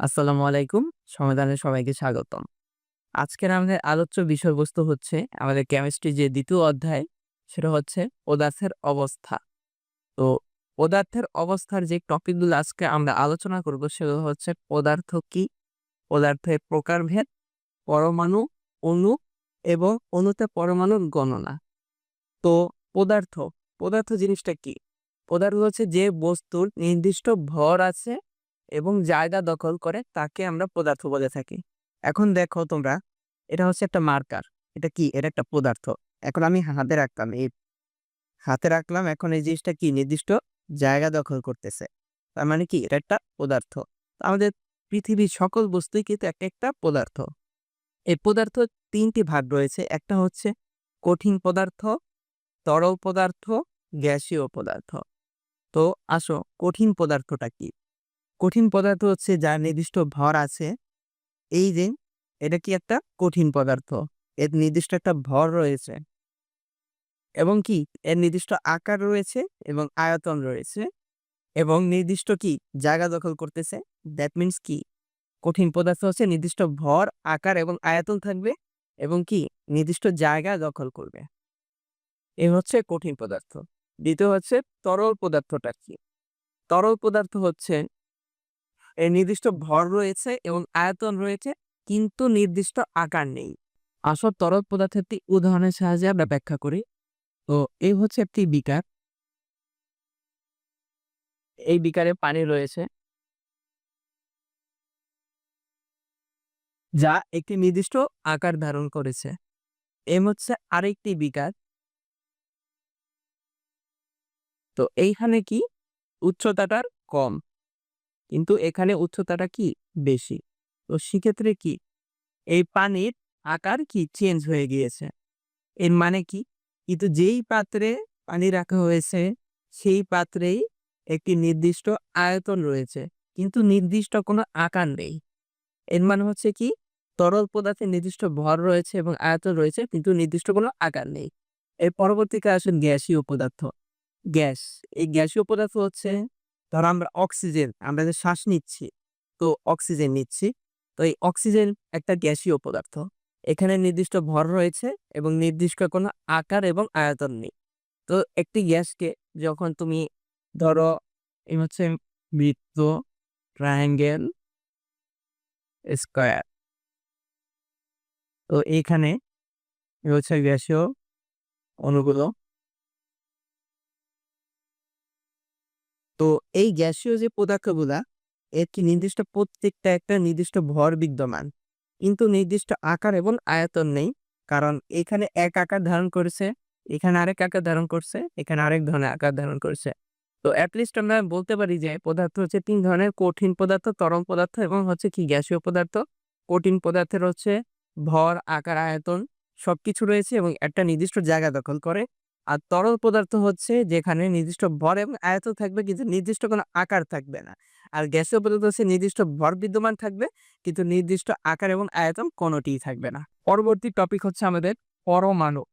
আসসালামু আলাইকুম। সমাধানে সবাইকে স্বাগতম। আজকের আমাদের আলোচ্য বিষয়বস্তু হচ্ছে আমাদের কেমিস্ট্রি যে ২য় অধ্যায় সেটা হচ্ছে পদার্থের অবস্থা। তো পদার্থের অবস্থার যে টপিকগুলো আজকে আমরা আলোচনা করব সেগুলো হচ্ছে পদার্থ কি, পদার্থের প্রকারভেদ, পরমাণু, অণু এবং অণুতে পরমাণুর গণনা। তো পদার্থ, পদার্থ জিনিসটা কি? পদার্থ হচ্ছে যে বস্তুর নির্দিষ্ট ভর আছে এবং জায়গা দখল করে তাকে আমরা পদার্থ বলে থাকি। এখন দেখো তোমরা, এটা হচ্ছে একটা মার্কার। এটা কি? এটা একটা পদার্থ। এখন আমি হাতে রাখলাম। এই হাতে রাখলাম, এখন এই জিনিসটা কি? নির্দিষ্ট জায়গা দখল করতেছে। তার মানে কি? এটা একটা পদার্থ। তো আমাদের পৃথিবীর সকল বস্তুই কিন্তু একটা পদার্থ। এই পদার্থ ৩ টি ভাগ রয়েছে। একটা হচ্ছে কঠিন পদার্থ, তরল পদার্থ, গ্যাসীয় পদার্থ। তো আসো, কঠিন পদার্থটা কি? কঠিন পদার্থ হচ্ছে যার নির্দিষ্ট ভর আছে। এই যে এটা কি? একটা কঠিন পদার্থ। এর নির্দিষ্ট একটা ভর রয়েছে এবং কি এর নির্দিষ্ট আকার রয়েছে এবং আয়তন রয়েছে এবং নির্দিষ্ট কি জায়গা দখল করতেছে। দ্যাট মিন্স কি? কঠিন পদার্থ হচ্ছে নির্দিষ্ট ভর, আকার এবং আয়তন থাকবে এবং কি নির্দিষ্ট জায়গা দখল করবে। এই হচ্ছে কঠিন পদার্থ। দ্বিতীয় হচ্ছে তরল পদার্থটা কি? তরল পদার্থ হচ্ছে এর নির্দিষ্ট ভর রয়েছে এবং আয়তন রয়েছে কিন্তু নির্দিষ্ট আকার নেই। আসল তরল পদার্থের একটি উদাহরণের সাহায্যে আমরা ব্যাখ্যা করি। তো এই হচ্ছে একটি বিকার। এই বিকারে পানি রয়েছে যা একটি নির্দিষ্ট আকার ধারণ করেছে। এম হচ্ছে আরেকটি বিকার। তো এইখানে কি উচ্চতাটা কম কিন্তু এখানে উচ্চতাটা কি বেশি। তো সেক্ষেত্রে কি এই পানির আকার কি চেঞ্জ হয়ে গিয়েছে। এর মানে কি? কিন্তু যেই পাত্রে পানি রাখা হয়েছে সেই পাত্রেই একটি নির্দিষ্ট আয়তন রয়েছে কিন্তু নির্দিষ্ট কোনো আকার নেই। এর মানে হচ্ছে কি? তরল পদার্থের নির্দিষ্ট ভর রয়েছে এবং আয়তন রয়েছে কিন্তু নির্দিষ্ট কোনো আকার নেই। এর পরবর্তীতে আসেন গ্যাসীয় পদার্থ। গ্যাস, এই গ্যাসীয় পদার্থ হচ্ছে, ধরো আমরা অক্সিজেন, আমরা যে শ্বাস নিচ্ছি, তো অক্সিজেন নিচ্ছি। তো এই অক্সিজেন একটা গ্যাসীয় পদার্থ। এখানে নির্দিষ্ট ভর রয়েছে এবং নির্দিষ্ট কোনো আকার এবং আয়তন নেই। তো একটি গ্যাসকে যখন তুমি ধরো, এই হচ্ছে বৃত্ত, ট্রায়াঙ্গেল, স্কয়ার। তো এইখানে এ হচ্ছে গ্যাসীয় অণুগুলো। তো এই গ্যাসীয় যে পদার্থগুলা, এর কি নির্দিষ্ট প্রত্যেকটা একটা নির্দিষ্ট ভর বিদ্যমান। কিন্তু নির্দিষ্ট আকার এবং আয়তন নেই। কারণ এখানে এক আকার ধারণ করেছে, এখানে আরেক আকার ধারণ করছে, এখানে আরেক ধরনের আকার ধারণ করছে। তো এট লিস্ট আমরা বলতে পারি যে পদার্থ হচ্ছে ৩ ধরনের: কঠিন পদার্থ, তরল পদার্থ এবং হচ্ছে কি গ্যাসীয় পদার্থ। কঠিন পদার্থের হচ্ছে ভর, আকার, আয়তন সবকিছু রয়েছে এবং একটা নির্দিষ্ট জায়গা দখল করে। আর তরল পদার্থ হচ্ছে যেখানে নির্দিষ্ট ভর এবং আয়তন থাকবে কিন্তু নির্দিষ্ট কোনো আকার থাকবে না। আর গ্যাসীয় পদার্থ হচ্ছে নির্দিষ্ট ভর বিদ্যমান থাকবে কিন্তু নির্দিষ্ট আকার এবং আয়তন কোনোটিই থাকবে না। পরবর্তী টপিক হচ্ছে আমাদের পরমাণু।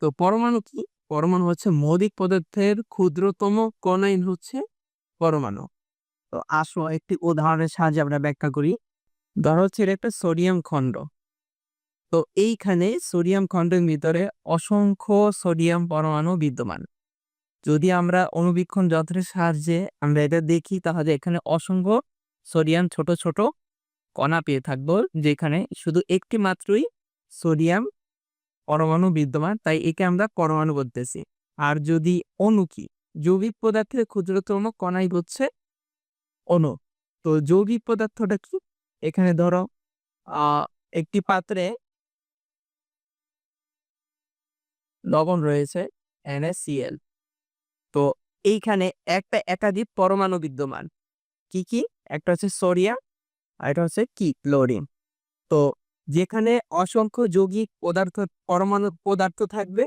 তো পরমাণু কি? পরমাণু হচ্ছে মৌলিক পদার্থের ক্ষুদ্রতম কণাই হচ্ছে পরমাণু। তো আসো একটি উদাহরণের সাহায্যে আমরা ব্যাখ্যা করি। ধরো হচ্ছে এটা একটা সোডিয়াম খণ্ড। তো এইখানে সোডিয়াম খণ্ডের ভিতরে অসংখ্য সোডিয়াম পরমাণু বিদ্যমান। যদি আমরা অণুবীক্ষণ যন্ত্রের সাহায্যে আমরা এটা দেখি তাহলে এখানে অসংখ্য সোডিয়াম ছোট ছোট কণা পেয়ে থাকবো, যেখানে শুধু একটি মাত্রই সোডিয়াম পরমাণু বিদ্যমান, তাই একে আমরা পরমাণু বলতেছি। আর যদি অণু কি? যৌগিক পদার্থের ক্ষুদ্রতম কণাই হচ্ছে অণু। তো যৌগিক পদার্থটা কি? এখানে ধরো আহ একটি পাত্রে লবণ রয়েছে, NaCl। তো এইখানে একটা একাধিক পরমাণু বিদ্যমান। কি কি? একটা হচ্ছে সোডিয়াম আর এটা হচ্ছে কি ক্লোরিন। তো যেখানে অসংখ্য যৌগিক পদার্থ, পরমাণু পদার্থ থাকবে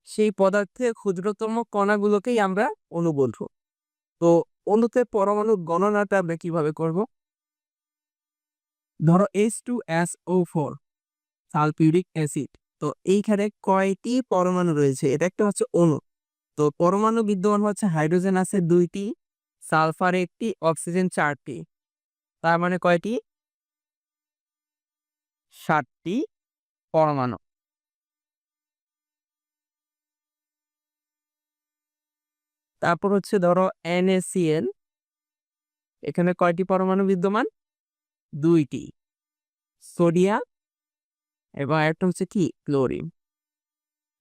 সেই পদার্থের ক্ষুদ্রতম কণাগুলোকেই আমরা অণু বলবো। তো অণুতে পরমাণু গণনাটা আমরা কিভাবে করব? ধরো H2SO4 সালফিউরিক অ্যাসিড। তো এইখানে কয়টি পরমাণু রয়েছে? এটা একটা হচ্ছে অণু। তো পরমাণু বিদ্যমান হচ্ছে হাইড্রোজেন আছে 2টি, সালফার 1টি, অক্সিজেন 4টি। তার মানে কয়টি? 7টি পরমাণু। তারপর হচ্ছে ধরো NaCl, এখানে কয়টি পরমাণু বিদ্যমান? 2টি। সোডিয়াম এবং আরেকটা হচ্ছে কি? ক্লোরিন।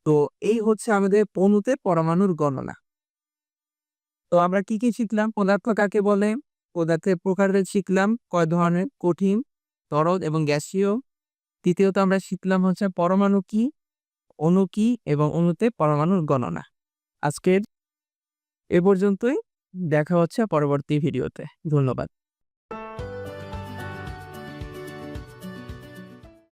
তো এই হচ্ছে আমাদের অণুতে পরমাণুর গণনা। তো আমরা কি শিখলাম? পদার্থ কাকে বলে? পদার্থের প্রকারভেদ শিখলাম, কয় ধরনের? কঠিন, তরল এবং গ্যাসীয়। তৃতীয়ত আমরা শিখলাম হচ্ছে পরমাণু কি, অণু কি এবং অণুতে পরমাণুর গণনা। আজকের এ পর্যন্তই। দেখা হচ্ছে পরবর্তী ভিডিওতে। ধন্যবাদ।